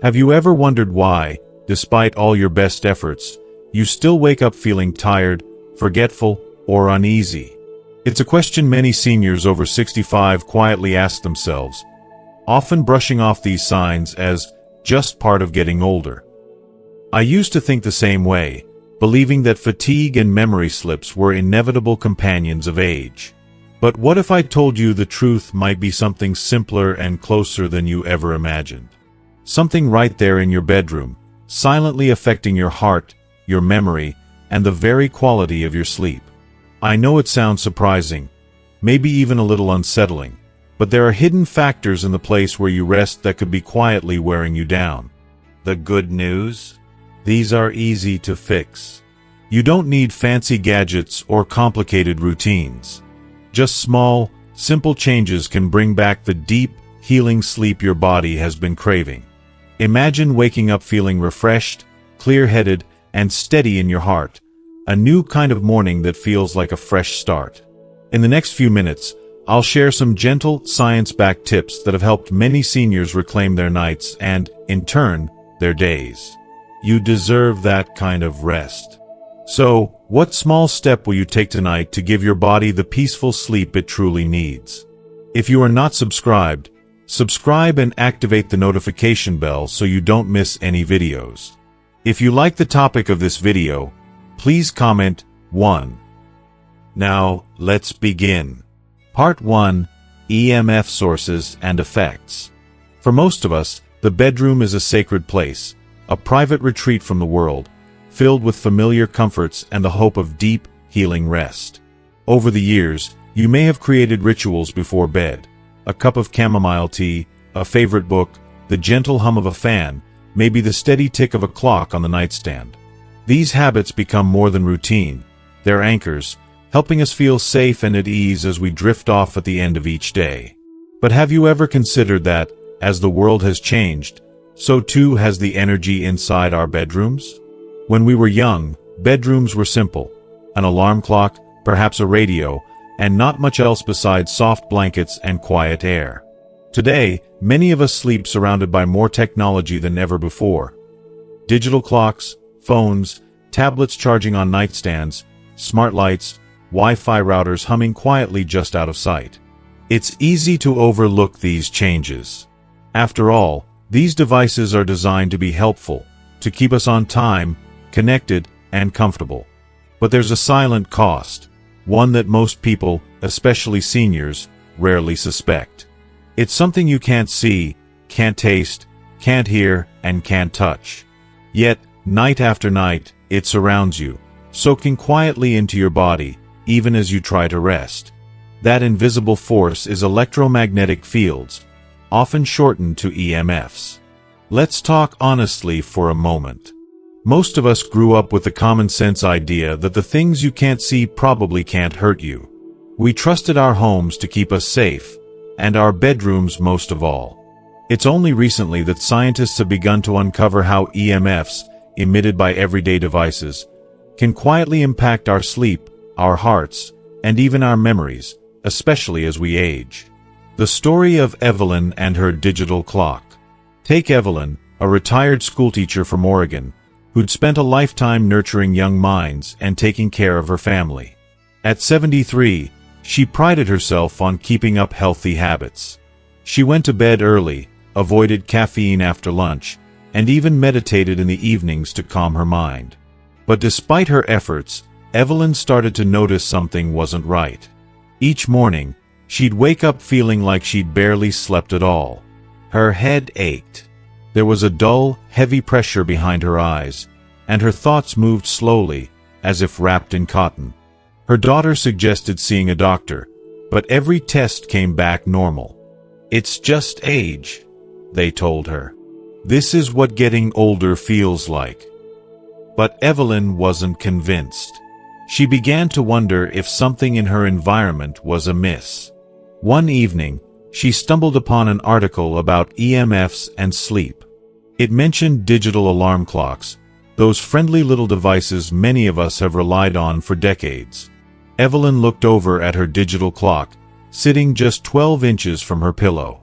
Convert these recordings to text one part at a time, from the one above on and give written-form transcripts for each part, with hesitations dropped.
Have you ever wondered why, despite all your best efforts, you still wake up feeling tired, forgetful, or uneasy? It's a question many seniors over 65 quietly ask themselves, often brushing off these signs as just part of getting older. I used to think the same way, believing that fatigue and memory slips were inevitable companions of age. But what if I told you the truth might be something simpler and closer than you ever imagined? Something right there in your bedroom, silently affecting your heart, your memory, and the very quality of your sleep. I know it sounds surprising, maybe even a little unsettling, but there are hidden factors in the place where you rest that could be quietly wearing you down. The good news? These are easy to fix. You don't need fancy gadgets or complicated routines. Just small, simple changes can bring back the deep, healing sleep your body has been craving. Imagine waking up feeling refreshed, clear-headed, and steady in your heart, a new kind of morning that feels like a fresh start. In the next few minutes, I'll share some gentle, science-backed tips that have helped many seniors reclaim their nights and, in turn, their days. You deserve that kind of rest. So, what small step will you take tonight to give your body the peaceful sleep it truly needs? If you are not subscribed, subscribe and activate the notification bell so you don't miss any videos. If you like the topic of this video, please comment 1. Now, let's begin. Part 1. EMF Sources and Effects. For most of us, the bedroom is a sacred place, a private retreat from the world, filled with familiar comforts and the hope of deep, healing rest. Over the years, you may have created rituals before bed. A cup of chamomile tea, a favorite book, the gentle hum of a fan, maybe the steady tick of a clock on the nightstand. These habits become more than routine. They're anchors, helping us feel safe and at ease as we drift off at the end of each day. But have you ever considered that, as the world has changed, so too has the energy inside our bedrooms? When we were young, bedrooms were simple. An alarm clock, perhaps a radio, and not much else besides soft blankets and quiet air. Today, many of us sleep surrounded by more technology than ever before. Digital clocks, phones, tablets charging on nightstands, smart lights, Wi-Fi routers humming quietly just out of sight. It's easy to overlook these changes. After all, these devices are designed to be helpful, to keep us on time, connected, and comfortable. But there's a silent cost, one that most people, especially seniors, rarely suspect. It's something you can't see, can't taste, can't hear, and can't touch. Yet, night after night, it surrounds you, soaking quietly into your body, even as you try to rest. That invisible force is electromagnetic fields, often shortened to EMFs. Let's talk honestly for a moment. Most of us grew up with the common sense idea that the things you can't see probably can't hurt you. We trusted our homes to keep us safe, and our bedrooms most of all. It's only recently that scientists have begun to uncover how EMFs, emitted by everyday devices, can quietly impact our sleep, our hearts, and even our memories, especially as we age. The story of Evelyn and her digital clock. Take Evelyn, a retired schoolteacher from Oregon, who'd spent a lifetime nurturing young minds and taking care of her family. At 73, she prided herself on keeping up healthy habits. She went to bed early, avoided caffeine after lunch, and even meditated in the evenings to calm her mind. But despite her efforts, Evelyn started to notice something wasn't right. Each morning, she'd wake up feeling like she'd barely slept at all. Her head ached. There was a dull, heavy pressure behind her eyes, and her thoughts moved slowly, as if wrapped in cotton. Her daughter suggested seeing a doctor, but every test came back normal. "It's just age," they told her. "This is what getting older feels like." But Evelyn wasn't convinced. She began to wonder if something in her environment was amiss. One evening, she stumbled upon an article about EMFs and sleep. It mentioned digital alarm clocks, those friendly little devices many of us have relied on for decades. Evelyn looked over at her digital clock, sitting just 12 inches from her pillow.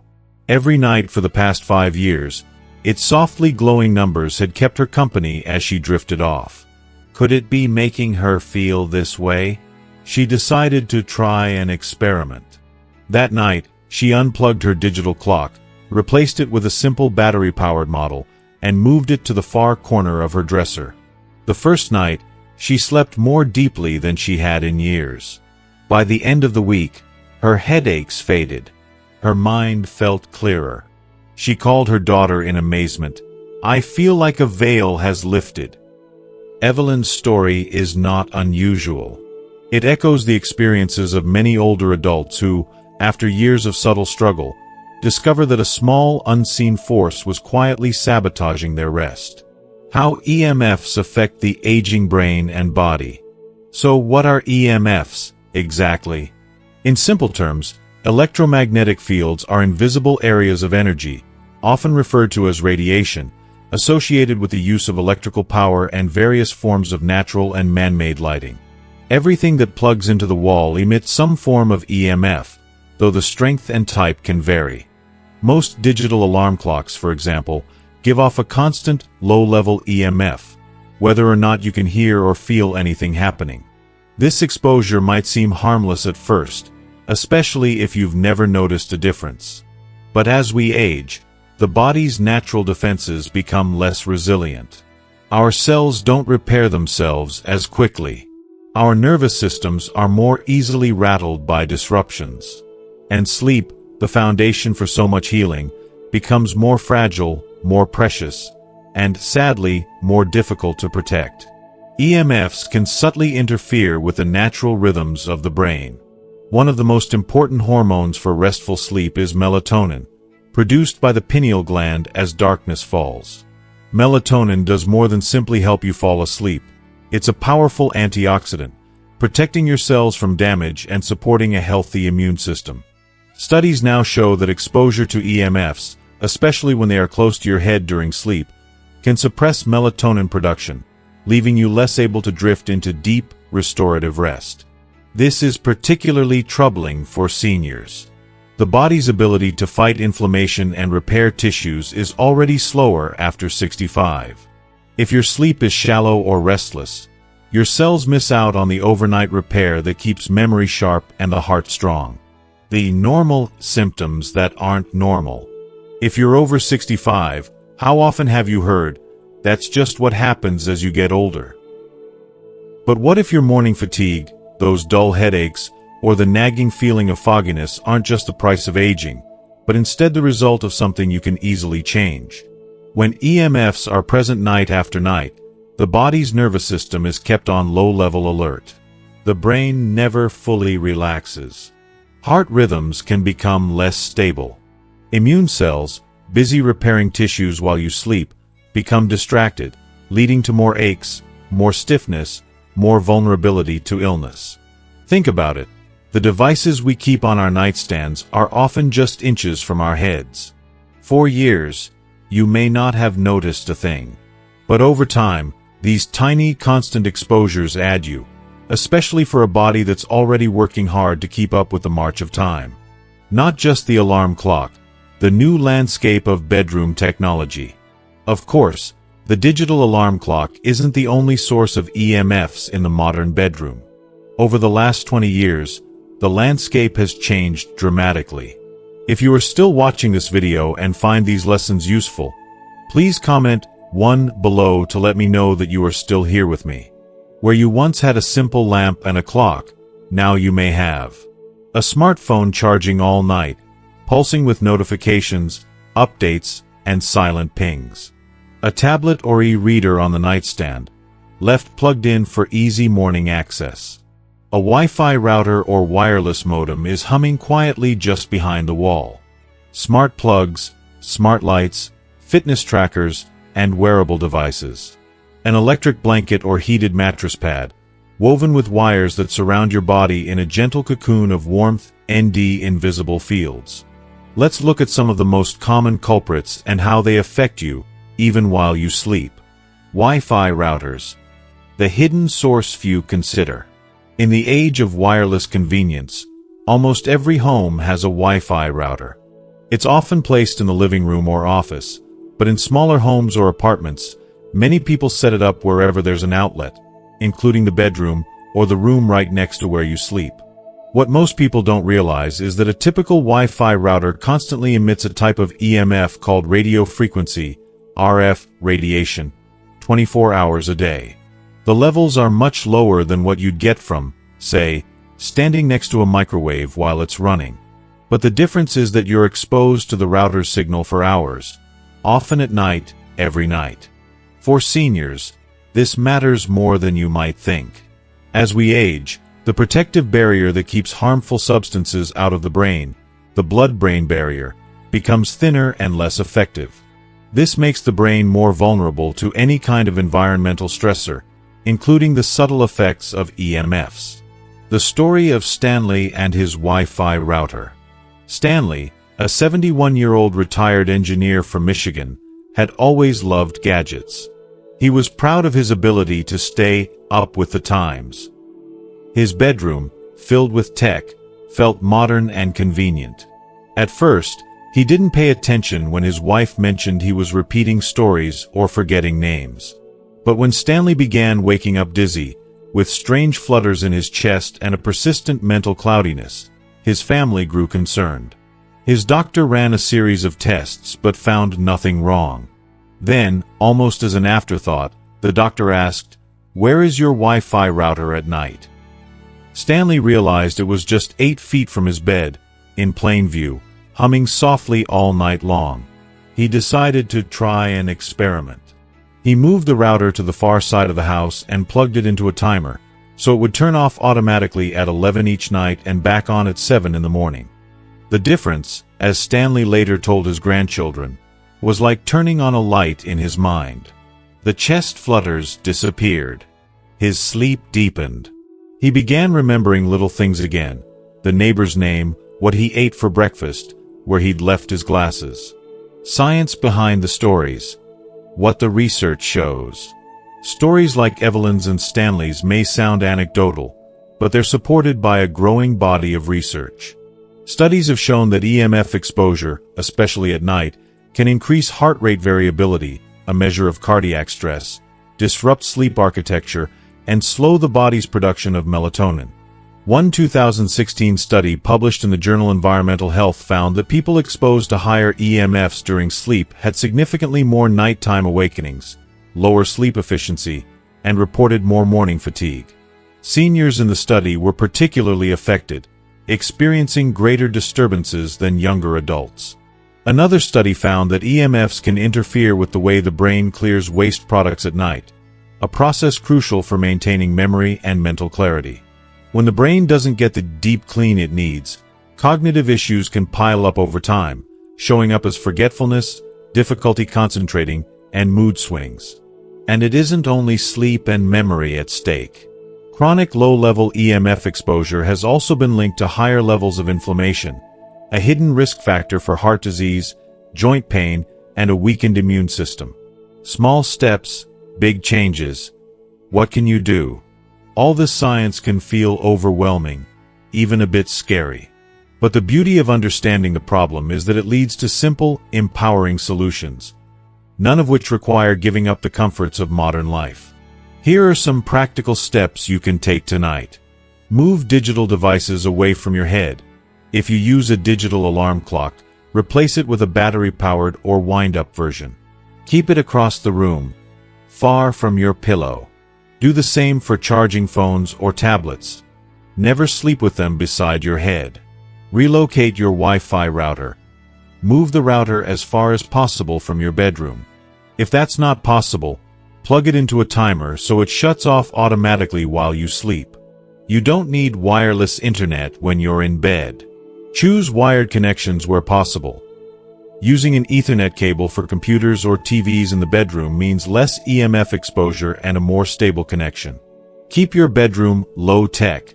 Every night for the past 5 years, Its softly glowing numbers had kept her company as she drifted off. Could it be making her feel this way? She decided to try an experiment. That night, she unplugged her digital clock, replaced it with a simple battery-powered model, and moved it to the far corner of her dresser. The first night, she slept more deeply than she had in years. By the end of the week, her headaches faded. Her mind felt clearer. She called her daughter in amazement. "I feel like a veil has lifted." Evelyn's story is not unusual. It echoes the experiences of many older adults who, after years of subtle struggle, discover that a small, unseen force was quietly sabotaging their rest. How EMFs affect the aging brain and body. So what are EMFs, exactly? In simple terms, electromagnetic fields are invisible areas of energy, often referred to as radiation, associated with the use of electrical power and various forms of natural and man-made lighting. Everything that plugs into the wall emits some form of EMF, though the strength and type can vary. Most digital alarm clocks, for example, give off a constant, low-level EMF, whether or not you can hear or feel anything happening. This exposure might seem harmless at first, especially if you've never noticed a difference. But as we age, the body's natural defenses become less resilient. Our cells don't repair themselves as quickly. Our nervous systems are more easily rattled by disruptions. And sleep, the foundation for so much healing, becomes more fragile, more precious, and, sadly, more difficult to protect. EMFs can subtly interfere with the natural rhythms of the brain. One of the most important hormones for restful sleep is melatonin, produced by the pineal gland as darkness falls. Melatonin does more than simply help you fall asleep. It's a powerful antioxidant, protecting your cells from damage and supporting a healthy immune system. Studies now show that exposure to EMFs, especially when they are close to your head during sleep, can suppress melatonin production, leaving you less able to drift into deep, restorative rest. This is particularly troubling for seniors. The body's ability to fight inflammation and repair tissues is already slower after 65. If your sleep is shallow or restless, your cells miss out on the overnight repair that keeps memory sharp and the heart strong. The normal symptoms that aren't normal. If you're over 65, how often have you heard, "That's just what happens as you get older"? But what if your morning fatigue, those dull headaches, or the nagging feeling of fogginess aren't just the price of aging, but instead the result of something you can easily change? When EMFs are present night after night, the body's nervous system is kept on low-level alert. The brain never fully relaxes. Heart rhythms can become less stable. Immune cells, busy repairing tissues while you sleep, become distracted, leading to more aches, more stiffness, more vulnerability to illness. Think about it. The devices we keep on our nightstands are often just inches from our heads. For years, you may not have noticed a thing. But over time, these tiny, constant exposures add you, especially for a body that's already working hard to keep up with the march of time. Not just the alarm clock, the new landscape of bedroom technology. Of course, the digital alarm clock isn't the only source of EMFs in the modern bedroom. Over the last 20 years, the landscape has changed dramatically. If you are still watching this video and find these lessons useful, please comment 1 below to let me know that you are still here with me. Where you once had a simple lamp and a clock, now you may have a smartphone charging all night, pulsing with notifications, updates, and silent pings. A tablet or e-reader on the nightstand, left plugged in for easy morning access. A Wi-Fi router or wireless modem is humming quietly just behind the wall. Smart plugs, smart lights, fitness trackers, and wearable devices. An electric blanket or heated mattress pad, woven with wires that surround your body in a gentle cocoon of warmth and invisible fields. Let's look at some of the most common culprits and how they affect you, even while you sleep. Wi-Fi routers. The hidden source few consider. In the age of wireless convenience, almost every home has a Wi-Fi router. It's often placed in the living room or office, But in smaller homes or apartments, many people set it up wherever there's an outlet, including the bedroom or the room right next to where you sleep. What most people don't realize is that a typical Wi-Fi router constantly emits a type of EMF called radio frequency, RF, radiation, 24 hours a day. The levels are much lower than what you'd get from, say, standing next to a microwave while it's running. But the difference is that you're exposed to the router's signal for hours, often at night, every night. For seniors, this matters more than you might think. As we age, the protective barrier that keeps harmful substances out of the brain, the blood-brain barrier, becomes thinner and less effective. This makes the brain more vulnerable to any kind of environmental stressor, including the subtle effects of EMFs. The story of Stanley and his Wi-Fi router. Stanley, a 71-year-old retired engineer from Michigan, had always loved gadgets. He was proud of his ability to stay up with the times. His bedroom, filled with tech, felt modern and convenient. At first, he didn't pay attention when his wife mentioned he was repeating stories or forgetting names. But when Stanley began waking up dizzy, with strange flutters in his chest and a persistent mental cloudiness, his family grew concerned. His doctor ran a series of tests but found nothing wrong. Then, almost as an afterthought, the doctor asked, "Where is your Wi-Fi router at night?" Stanley realized it was just 8 feet from his bed, in plain view, humming softly all night long. He decided to try an experiment. He moved the router to the far side of the house and plugged it into a timer, so it would turn off automatically at 11 each night and back on at 7 in the morning. The difference, as Stanley later told his grandchildren, was like turning on a light in his mind. The chest flutters disappeared. His sleep deepened. He began remembering little things again, the neighbor's name, what he ate for breakfast, where he'd left his glasses. Science behind the stories. What the research shows. Stories like Evelyn's and Stanley's may sound anecdotal, but they're supported by a growing body of research. Studies have shown that EMF exposure, especially at night, can increase heart rate variability, a measure of cardiac stress, disrupt sleep architecture, and slow the body's production of melatonin. One 2016 study published in the journal Environmental Health found that people exposed to higher EMFs during sleep had significantly more nighttime awakenings, lower sleep efficiency, and reported more morning fatigue. Seniors in the study were particularly affected, experiencing greater disturbances than younger adults. Another study found that EMFs can interfere with the way the brain clears waste products at night, a process crucial for maintaining memory and mental clarity. When the brain doesn't get the deep clean it needs, cognitive issues can pile up over time, showing up as forgetfulness, difficulty concentrating, and mood swings. And it isn't only sleep and memory at stake. Chronic low-level EMF exposure has also been linked to higher levels of inflammation, a hidden risk factor for heart disease, joint pain, and a weakened immune system. Small steps, big changes. What can you do? All this science can feel overwhelming, even a bit scary. But the beauty of understanding the problem is that it leads to simple, empowering solutions, none of which require giving up the comforts of modern life. Here are some practical steps you can take tonight. Move digital devices away from your head. If you use a digital alarm clock, replace it with a battery-powered or wind-up version. Keep it across the room, far from your pillow. Do the same for charging phones or tablets. Never sleep with them beside your head. Relocate your Wi-Fi router. Move the router as far as possible from your bedroom. If that's not possible, plug it into a timer so it shuts off automatically while you sleep. You don't need wireless internet when you're in bed. Choose wired connections where possible. Using an Ethernet cable for computers or TVs in the bedroom means less EMF exposure and a more stable connection. Keep your bedroom low-tech.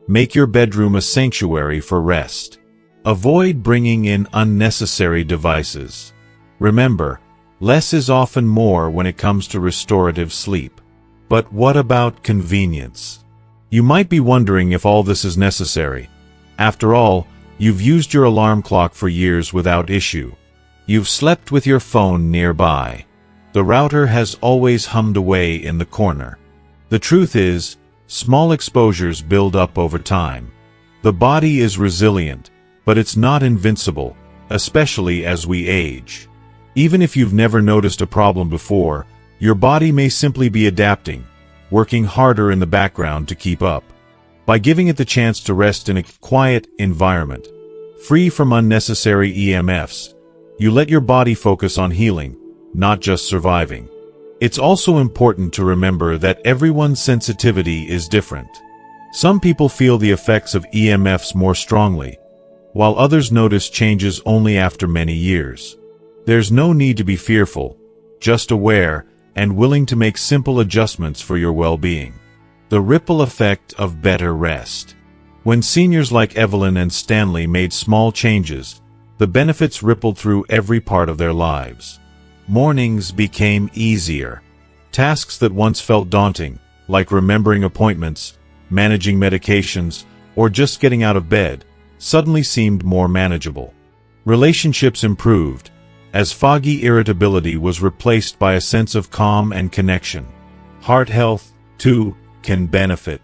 Make your bedroom a sanctuary for rest. Avoid bringing in unnecessary devices. Remember, less is often more when it comes to restorative sleep. But what about convenience? You might be wondering if all this is necessary. After all, you've used your alarm clock for years without issue. You've slept with your phone nearby. The router has always hummed away in the corner. The truth is, small exposures build up over time. The body is resilient, but it's not invincible, especially as we age. Even if you've never noticed a problem before, your body may simply be adapting, working harder in the background to keep up. By giving it the chance to rest in a quiet environment, free from unnecessary EMFs, you let your body focus on healing, not just surviving. It's also important to remember that everyone's sensitivity is different. Some people feel the effects of EMFs more strongly, while others notice changes only after many years. There's no need to be fearful, just aware and willing to make simple adjustments for your well-being. The ripple effect of better rest. When seniors like Evelyn and Stanley made small changes, the benefits rippled through every part of their lives. Mornings became easier. Tasks that once felt daunting, like remembering appointments, managing medications, or just getting out of bed, suddenly seemed more manageable. Relationships improved, as foggy irritability was replaced by a sense of calm and connection. Heart health, too, can benefit.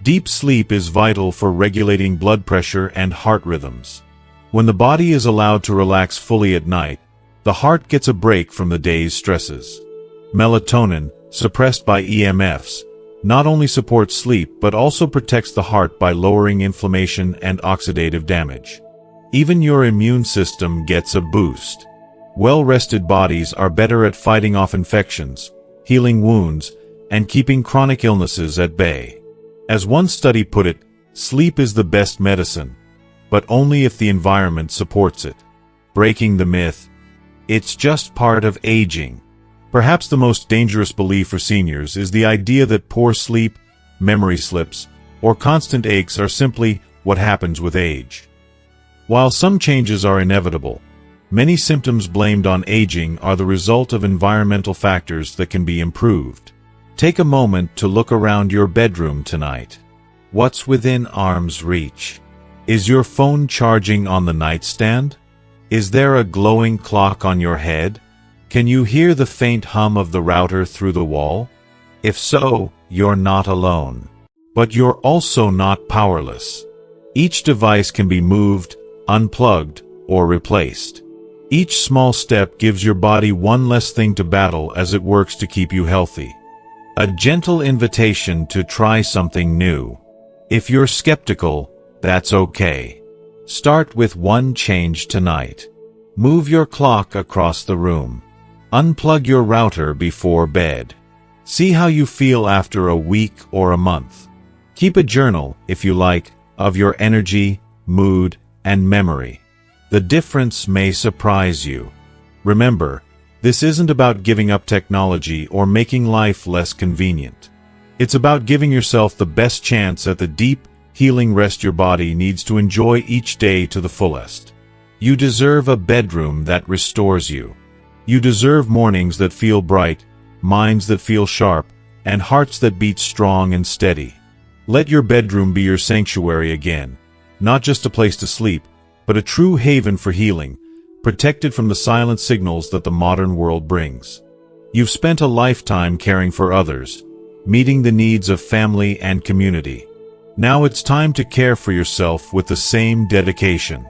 Deep sleep is vital for regulating blood pressure and heart rhythms. When the body is allowed to relax fully at night, the heart gets a break from the day's stresses. Melatonin, suppressed by EMFs, not only supports sleep but also protects the heart by lowering inflammation and oxidative damage. Even your immune system gets a boost. Well-rested bodies are better at fighting off infections, healing wounds, and keeping chronic illnesses at bay. As one study put it, sleep is the best medicine, but only if the environment supports it. Breaking the myth, it's just part of aging. Perhaps the most dangerous belief for seniors is the idea that poor sleep, memory slips, or constant aches are simply what happens with age. While some changes are inevitable, many symptoms blamed on aging are the result of environmental factors that can be improved. Take a moment to look around your bedroom tonight. What's within arm's reach? Is your phone charging on the nightstand? Is there a glowing clock on your head? Can you hear the faint hum of the router through the wall? If so, you're not alone. But you're also not powerless. Each device can be moved, unplugged, or replaced. Each small step gives your body one less thing to battle as it works to keep you healthy. A gentle invitation to try something new. If you're skeptical, that's okay. Start with one change tonight. Move your clock across the room. Unplug your router before bed. See how you feel after a week or a month. Keep a journal, if you like, of your energy, mood, and memory. The difference may surprise you. Remember, this isn't about giving up technology or making life less convenient. It's about giving yourself the best chance at the deep, healing rest your body needs to enjoy each day to the fullest. You deserve a bedroom that restores you. You deserve mornings that feel bright, minds that feel sharp, and hearts that beat strong and steady. Let your bedroom be your sanctuary again, not just a place to sleep, but a true haven for healing, protected from the silent signals that the modern world brings. You've spent a lifetime caring for others, meeting the needs of family and community. Now it's time to care for yourself with the same dedication.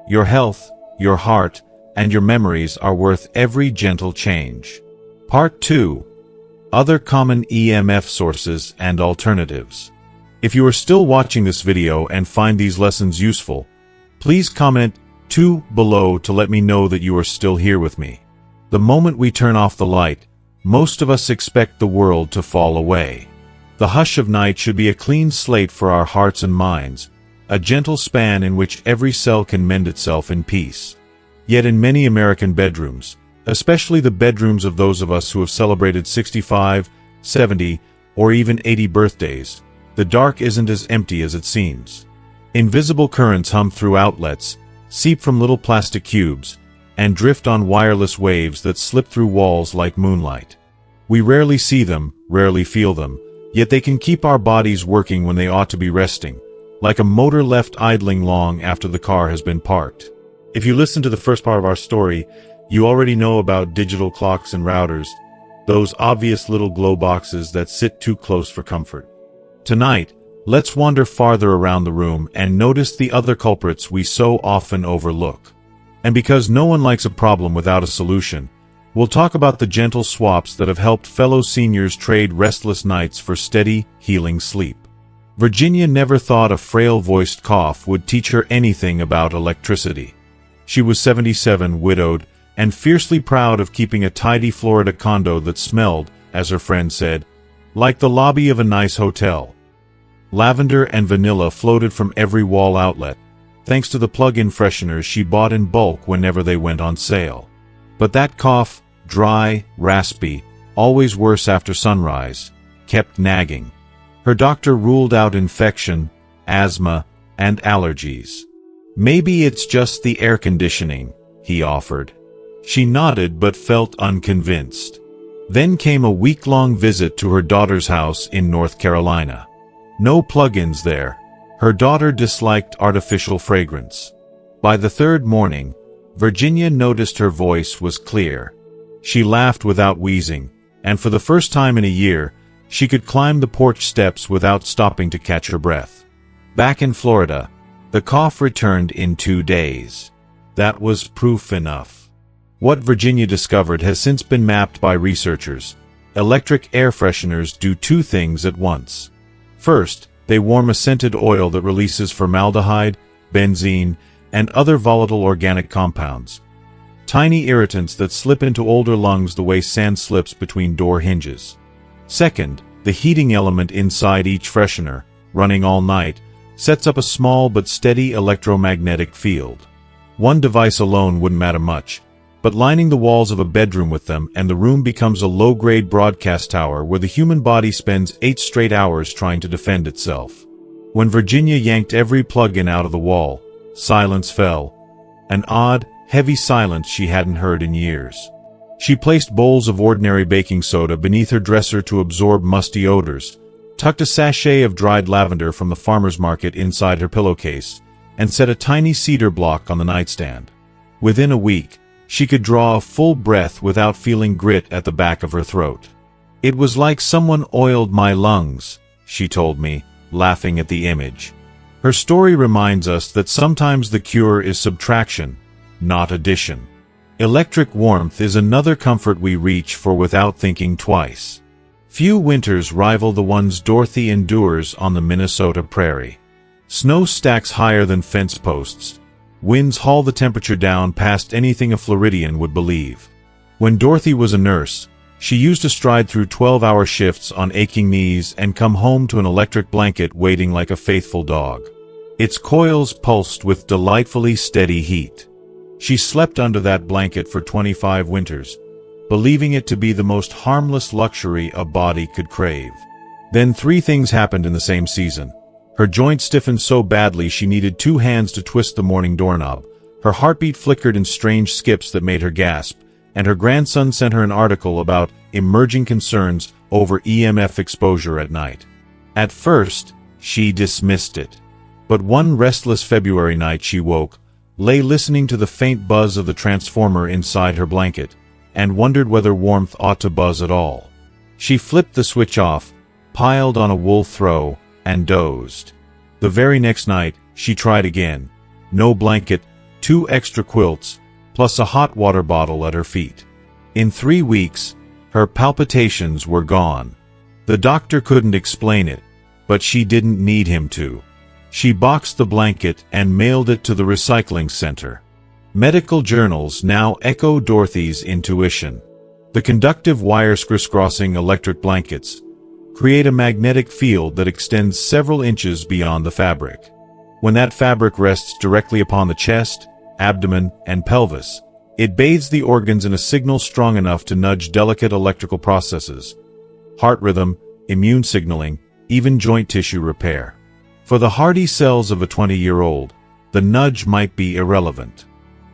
Your health, your heart, and your memories are worth every gentle change. Part 2. Other common EMF sources and alternatives. If you are still watching this video and find these lessons useful, please comment 2 below to let me know that you are still here with me. The moment we turn off the light, most of us expect the world to fall away. The hush of night should be a clean slate for our hearts and minds, a gentle span in which every cell can mend itself in peace. Yet in many American bedrooms, especially the bedrooms of those of us who have celebrated 65, 70, or even 80 birthdays, the dark isn't as empty as it seems. Invisible currents hum through outlets, seep from little plastic cubes, and drift on wireless waves that slip through walls like moonlight. We rarely see them, rarely feel them, yet they can keep our bodies working when they ought to be resting, like a motor left idling long after the car has been parked. If you listen to the first part of our story, You already know about digital clocks and routers, those obvious little glow boxes that sit too close for comfort. Tonight, let's wander farther around the room and notice the other culprits we so often overlook. And because no one likes a problem without a solution, we'll talk about the gentle swaps that have helped fellow seniors trade restless nights for steady, healing sleep. Virginia never thought a frail-voiced cough would teach her anything about electricity. She was 77, widowed, and fiercely proud of keeping a tidy Florida condo that smelled, as her friend said, like the lobby of a nice hotel. Lavender and vanilla floated from every wall outlet, thanks to the plug-in fresheners she bought in bulk whenever they went on sale. But that cough, dry, raspy, always worse after sunrise, kept nagging. Her doctor ruled out infection, asthma, and allergies. "Maybe it's just the air conditioning," he offered. She nodded but felt unconvinced. Then came a week-long visit to her daughter's house in North Carolina. No plug-ins there. Her daughter disliked artificial fragrance. By the third morning, Virginia noticed her voice was clear. She laughed without wheezing, and for the first time in a year, she could climb the porch steps without stopping to catch her breath. Back in Florida, the cough returned in 2 days. That was proof enough. What Virginia discovered has since been mapped by researchers. Electric air fresheners do 2 things at once. First, they warm a scented oil that releases formaldehyde, benzene, and other volatile organic compounds. Tiny irritants that slip into older lungs the way sand slips between door hinges. Second, the heating element inside each freshener, running all night, sets up a small but steady electromagnetic field. One device alone wouldn't matter much, but lining the walls of a bedroom with them and the room becomes a low-grade broadcast tower where the human body spends 8 straight hours trying to defend itself. When Virginia yanked every plug-in out of the wall, silence fell. An odd, heavy silence she hadn't heard in years. She placed bowls of ordinary baking soda beneath her dresser to absorb musty odors, tucked a sachet of dried lavender from the farmer's market inside her pillowcase, and set a tiny cedar block on the nightstand. Within a week, she could draw a full breath without feeling grit at the back of her throat. "It was like someone oiled my lungs," she told me, laughing at the image. Her story reminds us that sometimes the cure is subtraction, not addition. Electric warmth is another comfort we reach for without thinking twice. Few winters rival the ones Dorothy endures on the Minnesota prairie. Snow stacks higher than fence posts. Winds haul the temperature down past anything a Floridian would believe. When Dorothy was a nurse, she used to stride through 12-hour shifts on aching knees and come home to an electric blanket waiting like a faithful dog. Its coils pulsed with delightfully steady heat. She slept under that blanket for 25 winters, believing it to be the most harmless luxury a body could crave. Then 3 things happened in the same season. Her joints stiffened so badly she needed 2 hands to twist the morning doorknob. Her heartbeat flickered in strange skips that made her gasp, and her grandson sent her an article about emerging concerns over EMF exposure at night. At first, she dismissed it. But one restless February night she woke, lay listening to the faint buzz of the transformer inside her blanket, and wondered whether warmth ought to buzz at all. She flipped the switch off, piled on a wool throw, and dozed. The very next night, she tried again. No blanket, 2 extra quilts, plus a hot water bottle at her feet. In 3 weeks, her palpitations were gone. The doctor couldn't explain it, but she didn't need him to. She boxed the blanket and mailed it to the recycling center. Medical journals now echo Dorothy's intuition. The conductive wires crisscrossing electric blankets create a magnetic field that extends several inches beyond the fabric. When that fabric rests directly upon the chest, abdomen, and pelvis, it bathes the organs in a signal strong enough to nudge delicate electrical processes, heart rhythm, immune signaling, even joint tissue repair. For the hardy cells of a 20-year-old, the nudge might be irrelevant.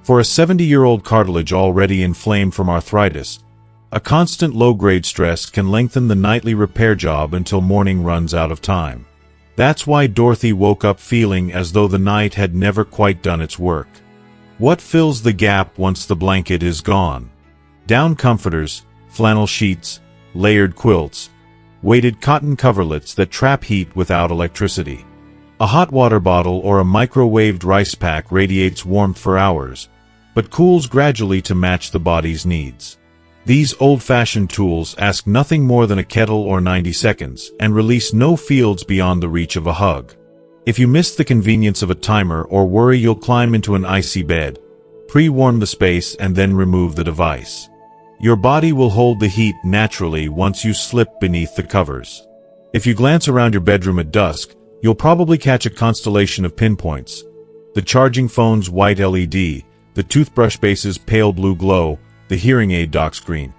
For a 70-year-old cartilage already inflamed from arthritis, a constant low-grade stress can lengthen the nightly repair job until morning runs out of time. That's why Dorothy woke up feeling as though the night had never quite done its work. What fills the gap once the blanket is gone? Down comforters, flannel sheets, layered quilts, weighted cotton coverlets that trap heat without electricity. A hot water bottle or a microwaved rice pack radiates warmth for hours, but cools gradually to match the body's needs. These old-fashioned tools ask nothing more than a kettle or 90 seconds and release no fields beyond the reach of a hug. If you miss the convenience of a timer or worry you'll climb into an icy bed, pre-warm the space and then remove the device. Your body will hold the heat naturally once you slip beneath the covers. If you glance around your bedroom at dusk, you'll probably catch a constellation of pinpoints. The charging phone's white LED, the toothbrush base's pale blue glow, the hearing aid dock screen.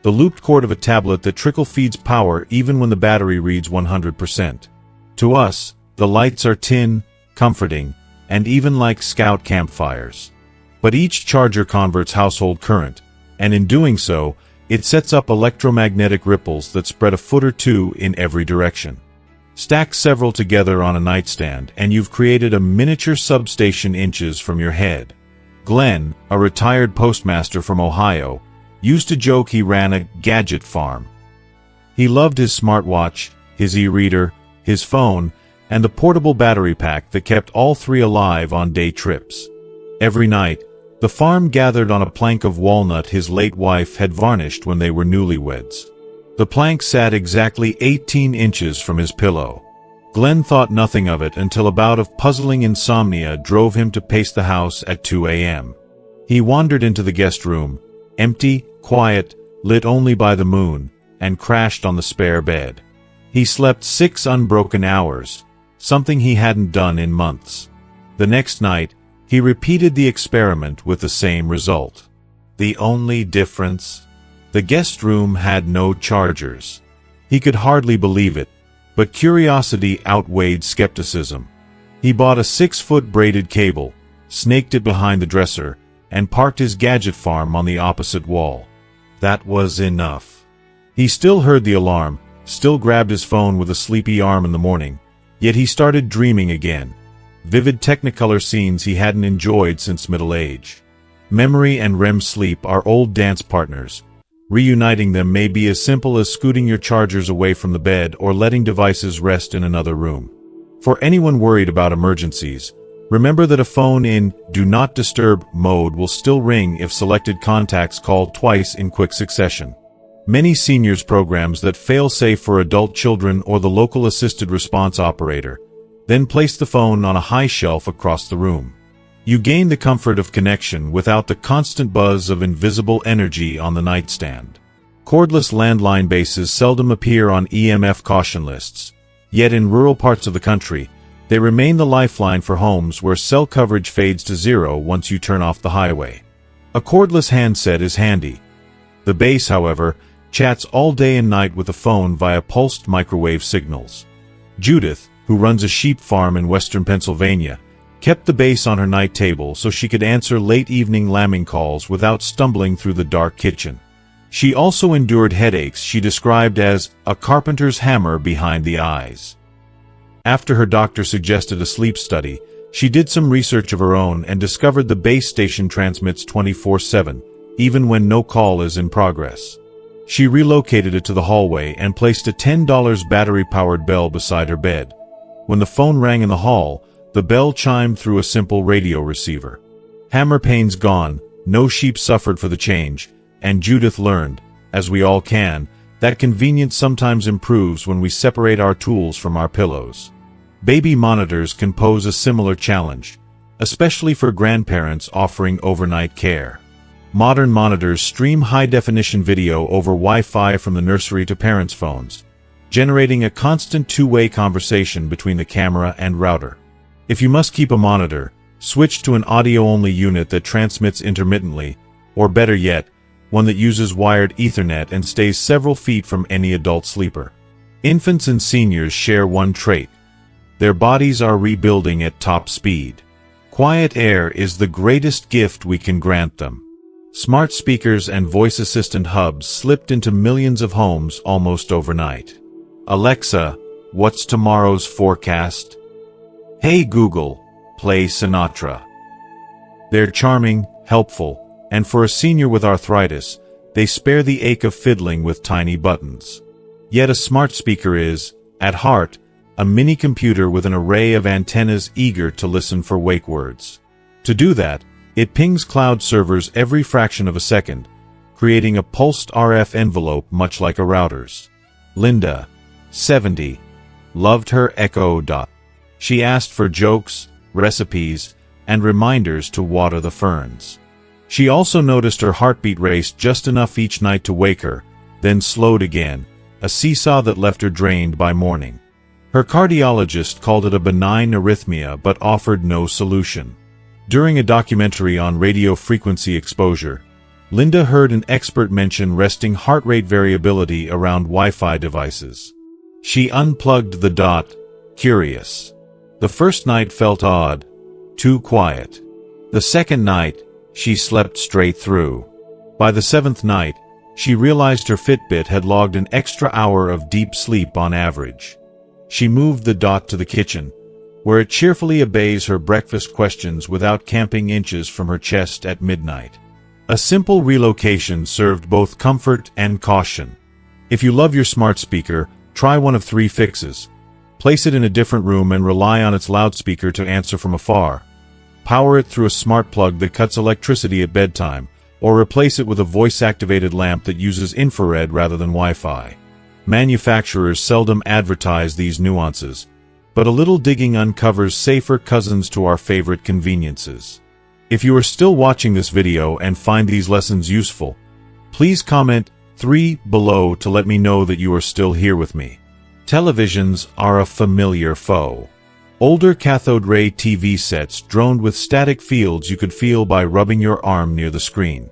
The looped cord of a tablet that trickle feeds power even when the battery reads 100%. To us, the lights are tin, comforting, and even like scout campfires. But each charger converts household current, and in doing so, it sets up electromagnetic ripples that spread a foot or two in every direction. Stack several together on a nightstand and you've created a miniature substation inches from your head. Glenn, a retired postmaster from Ohio, used to joke he ran a gadget farm. He loved his smartwatch, his e-reader, his phone, and the portable battery pack that kept all three alive on day trips. Every night, the farm gathered on a plank of walnut his late wife had varnished when they were newlyweds. The plank sat exactly 18 inches from his pillow. Glenn thought nothing of it until a bout of puzzling insomnia drove him to pace the house at 2 a.m. He wandered into the guest room, empty, quiet, lit only by the moon, and crashed on the spare bed. He slept 6 unbroken hours, something he hadn't done in months. The next night, he repeated the experiment with the same result. The only difference? The guest room had no chargers. He could hardly believe it, but curiosity outweighed skepticism. He bought a 6-foot braided cable, snaked it behind the dresser, and parked his gadget farm on the opposite wall. That was enough. He still heard the alarm, still grabbed his phone with a sleepy arm in the morning, yet he started dreaming again. Vivid Technicolor scenes he hadn't enjoyed since middle age. Memory and REM sleep are old dance partners. Reuniting them may be as simple as scooting your chargers away from the bed or letting devices rest in another room. For anyone worried about emergencies, remember that a phone in Do Not Disturb mode will still ring if selected contacts call twice in quick succession. Many seniors programs that fail safe for adult children or the local assisted response operator, then place the phone on a high shelf across the room. You gain the comfort of connection without the constant buzz of invisible energy on the nightstand. Cordless landline bases seldom appear on EMF caution lists, yet in rural parts of the country, they remain the lifeline for homes where cell coverage fades to zero once you turn off the highway. A cordless handset is handy. The base, however, chats all day and night with the phone via pulsed microwave signals. Judith, who runs a sheep farm in western Pennsylvania, kept the base on her night table so she could answer late evening lambing calls without stumbling through the dark kitchen. She also endured headaches she described as a carpenter's hammer behind the eyes. After her doctor suggested a sleep study, she did some research of her own and discovered the base station transmits 24/7, even when no call is in progress. She relocated it to the hallway and placed a $10 battery-powered bell beside her bed. When the phone rang in the hall, the bell chimed through a simple radio receiver. Hammer pains gone, no sheep suffered for the change, and Judith learned, as we all can, that convenience sometimes improves when we separate our tools from our pillows. Baby monitors can pose a similar challenge, especially for grandparents offering overnight care. Modern monitors stream high-definition video over Wi-Fi from the nursery to parents' phones, generating a constant two-way conversation between the camera and router. If you must keep a monitor, switch to an audio-only unit that transmits intermittently, or better yet, one that uses wired Ethernet and stays several feet from any adult sleeper. Infants and seniors share one trait. Their bodies are rebuilding at top speed. Quiet air is the greatest gift we can grant them. Smart speakers and voice assistant hubs slipped into millions of homes almost overnight. Alexa, what's tomorrow's forecast? Hey Google, play Sinatra. They're charming, helpful, and for a senior with arthritis, they spare the ache of fiddling with tiny buttons. Yet a smart speaker is, at heart, a mini computer with an array of antennas eager to listen for wake words. To do that, it pings cloud servers every fraction of a second, creating a pulsed RF envelope much like a router's. Linda, 70, loved her Echo Dot. She asked for jokes, recipes, and reminders to water the ferns. She also noticed her heartbeat raced just enough each night to wake her, then slowed again, a seesaw that left her drained by morning. Her cardiologist called it a benign arrhythmia but offered no solution. During a documentary on radio frequency exposure, Linda heard an expert mention resting heart rate variability around Wi-Fi devices. She unplugged the Dot, curious. The first night felt odd, too quiet. The second night, she slept straight through. By the seventh night, she realized her Fitbit had logged an extra hour of deep sleep on average. She moved the Dot to the kitchen, where it cheerfully obeys her breakfast questions without camping inches from her chest at midnight. A simple relocation served both comfort and caution. If you love your smart speaker, try one of 3 fixes. Place it in a different room and rely on its loudspeaker to answer from afar. Power it through a smart plug that cuts electricity at bedtime, or replace it with a voice-activated lamp that uses infrared rather than Wi-Fi. Manufacturers seldom advertise these nuances, but a little digging uncovers safer cousins to our favorite conveniences. If you are still watching this video and find these lessons useful, please comment 3 below to let me know that you are still here with me. Televisions are a familiar foe. Older cathode ray TV sets droned with static fields you could feel by rubbing your arm near the screen.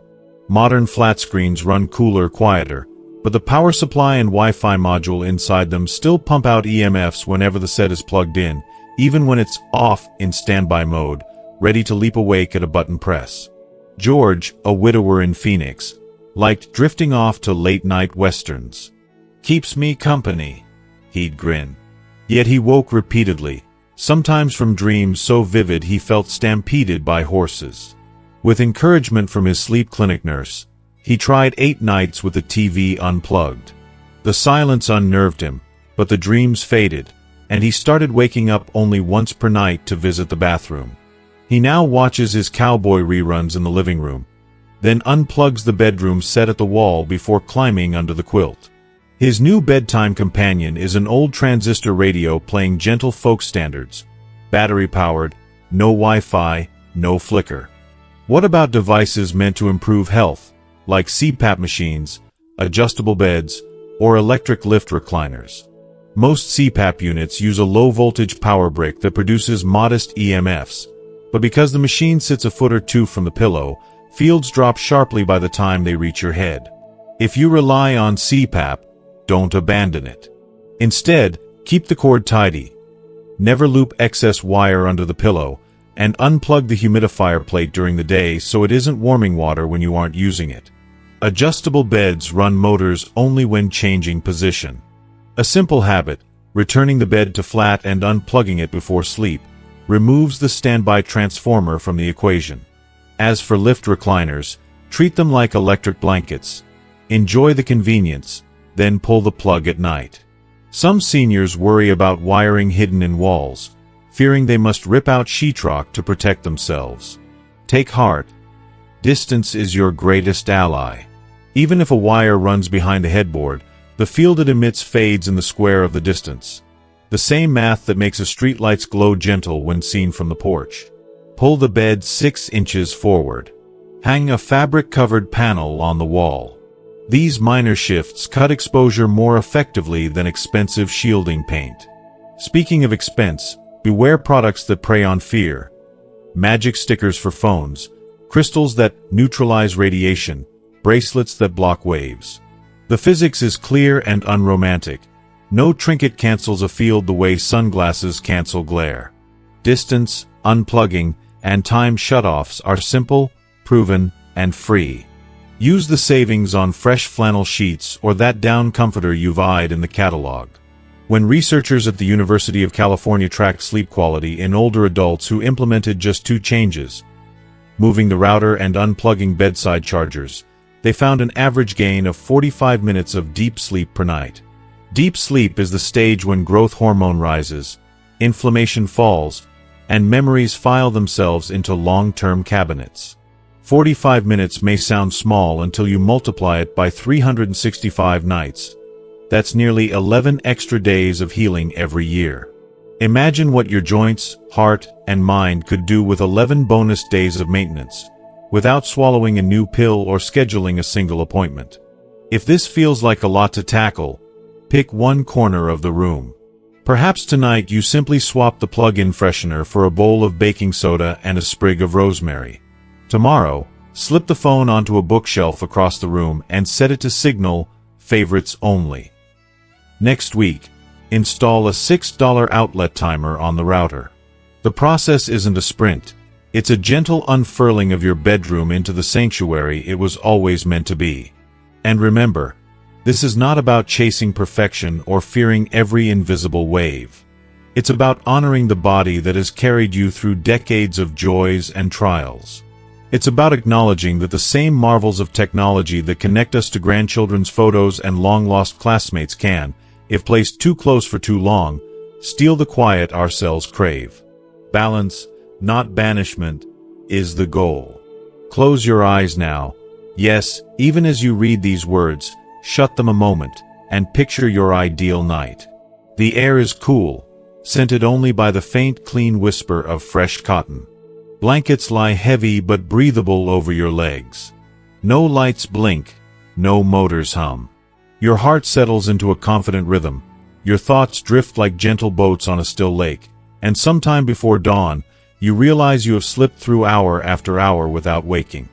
Modern flat screens run cooler, quieter, but the power supply and Wi-Fi module inside them still pump out EMFs whenever the set is plugged in, even when it's off in standby mode, ready to leap awake at a button press. George, a widower in Phoenix, liked drifting off to late-night westerns. "Keeps me company," he'd grin. Yet he woke repeatedly, sometimes from dreams so vivid he felt stampeded by horses. With encouragement from his sleep clinic nurse, he tried 8 nights with the TV unplugged. The silence unnerved him, but the dreams faded, and he started waking up only once per night to visit the bathroom. He now watches his cowboy reruns in the living room, then unplugs the bedroom set at the wall before climbing under the quilt. His new bedtime companion is an old transistor radio playing gentle folk standards, battery-powered, no Wi-Fi, no flicker. What about devices meant to improve health, like CPAP machines, adjustable beds, or electric lift recliners? Most CPAP units use a low-voltage power brick that produces modest EMFs, but because the machine sits a foot or 2 from the pillow, fields drop sharply by the time they reach your head. If you rely on CPAP, don't abandon it. Instead, keep the cord tidy. Never loop excess wire under the pillow, and unplug the humidifier plate during the day so it isn't warming water when you aren't using it. Adjustable beds run motors only when changing position. A simple habit, returning the bed to flat and unplugging it before sleep, removes the standby transformer from the equation. As for lift recliners, treat them like electric blankets. Enjoy the convenience, then pull the plug at night. Some seniors worry about wiring hidden in walls, fearing they must rip out sheetrock to protect themselves. Take heart. Distance is your greatest ally. Even if a wire runs behind the headboard, the field it emits fades in the square of the distance. The same math that makes a streetlight's glow gentle when seen from the porch. Pull the bed 6 inches forward. Hang a fabric-covered panel on the wall. These minor shifts cut exposure more effectively than expensive shielding paint. Speaking of expense, beware products that prey on fear. Magic stickers for phones, crystals that neutralize radiation, bracelets that block waves. The physics is clear and unromantic. No trinket cancels a field the way sunglasses cancel glare. Distance, unplugging, and time shutoffs are simple, proven, and free. Use the savings on fresh flannel sheets or that down comforter you've eyed in the catalog. When researchers at the University of California tracked sleep quality in older adults who implemented just 2 changes, moving the router and unplugging bedside chargers, they found an average gain of 45 minutes of deep sleep per night. Deep sleep is the stage when growth hormone rises, inflammation falls, and memories file themselves into long-term cabinets. 45 minutes may sound small until you multiply it by 365 nights. That's nearly 11 extra days of healing every year. Imagine what your joints, heart, and mind could do with 11 bonus days of maintenance, without swallowing a new pill or scheduling a single appointment. If this feels like a lot to tackle, pick one corner of the room. Perhaps tonight you simply swap the plug-in freshener for a bowl of baking soda and a sprig of rosemary. Tomorrow, slip the phone onto a bookshelf across the room and set it to signal favorites only. Next week, install a $6 outlet timer on the router. The process isn't a sprint. It's a gentle unfurling of your bedroom into the sanctuary it was always meant to be. And remember, this is not about chasing perfection or fearing every invisible wave. It's about honoring the body that has carried you through decades of joys and trials. It's about acknowledging that the same marvels of technology that connect us to grandchildren's photos and long-lost classmates can, if placed too close for too long, steal the quiet our cells crave. Balance, not banishment, is the goal. Close your eyes now. Yes, even as you read these words, shut them a moment, and picture your ideal night. The air is cool, scented only by the faint, clean whisper of fresh cotton. Blankets lie heavy but breathable over your legs. No lights blink, no motors hum. Your heart settles into a confident rhythm. Your thoughts drift like gentle boats on a still lake, and sometime before dawn, you realize you have slipped through hour after hour without waking.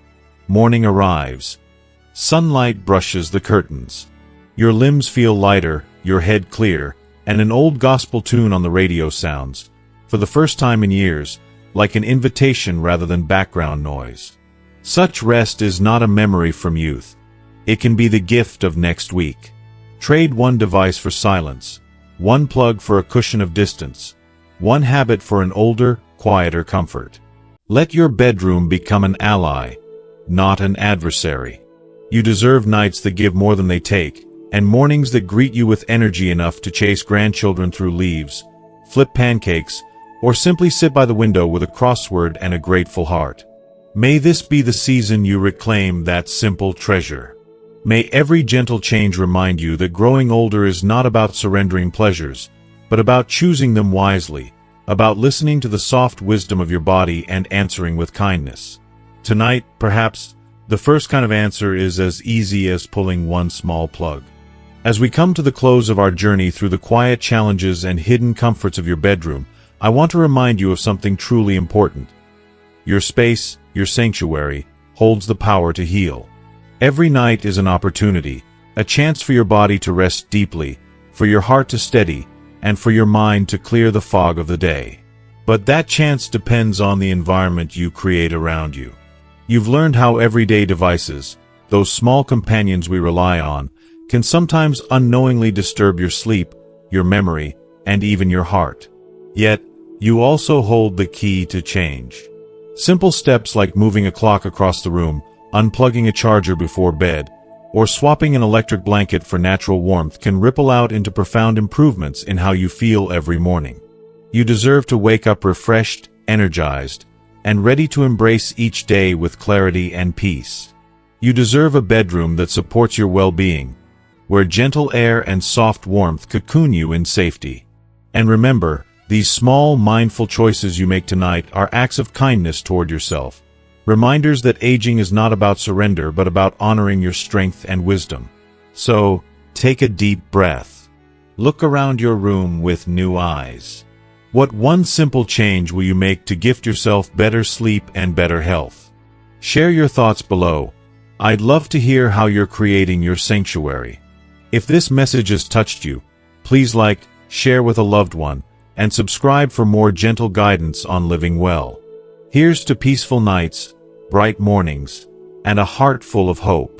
Morning arrives. Sunlight brushes the curtains. Your limbs feel lighter, your head clear, and an old gospel tune on the radio sounds, for the first time in years, like an invitation rather than background noise. Such rest is not a memory from youth. It can be the gift of next week. Trade one device for silence, one plug for a cushion of distance, one habit for an older, quieter comfort. Let your bedroom become an ally, not an adversary. You deserve nights that give more than they take, and mornings that greet you with energy enough to chase grandchildren through leaves, flip pancakes, or simply sit by the window with a crossword and a grateful heart. May this be the season you reclaim that simple treasure. May every gentle change remind you that growing older is not about surrendering pleasures, but about choosing them wisely, about listening to the soft wisdom of your body and answering with kindness. Tonight, perhaps, the first kind of answer is as easy as pulling one small plug. As we come to the close of our journey through the quiet challenges and hidden comforts of your bedroom, I want to remind you of something truly important. Your space, your sanctuary, holds the power to heal. Every night is an opportunity, a chance for your body to rest deeply, for your heart to steady, and for your mind to clear the fog of the day. But that chance depends on the environment you create around you. You've learned how everyday devices, those small companions we rely on, can sometimes unknowingly disturb your sleep, your memory, and even your heart. Yet, you also hold the key to change. Simple steps like moving a clock across the room, unplugging a charger before bed, or swapping an electric blanket for natural warmth can ripple out into profound improvements in how you feel every morning. You deserve to wake up refreshed, energized, and ready to embrace each day with clarity and peace. You deserve a bedroom that supports your well-being, where gentle air and soft warmth cocoon you in safety. And remember, these small, mindful choices you make tonight are acts of kindness toward yourself. Reminders that aging is not about surrender but about honoring your strength and wisdom. So, take a deep breath. Look around your room with new eyes. What one simple change will you make to gift yourself better sleep and better health? Share your thoughts below. I'd love to hear how you're creating your sanctuary. If this message has touched you, please like, share with a loved one, and subscribe for more gentle guidance on living well. Here's to peaceful nights, bright mornings, and a heart full of hope.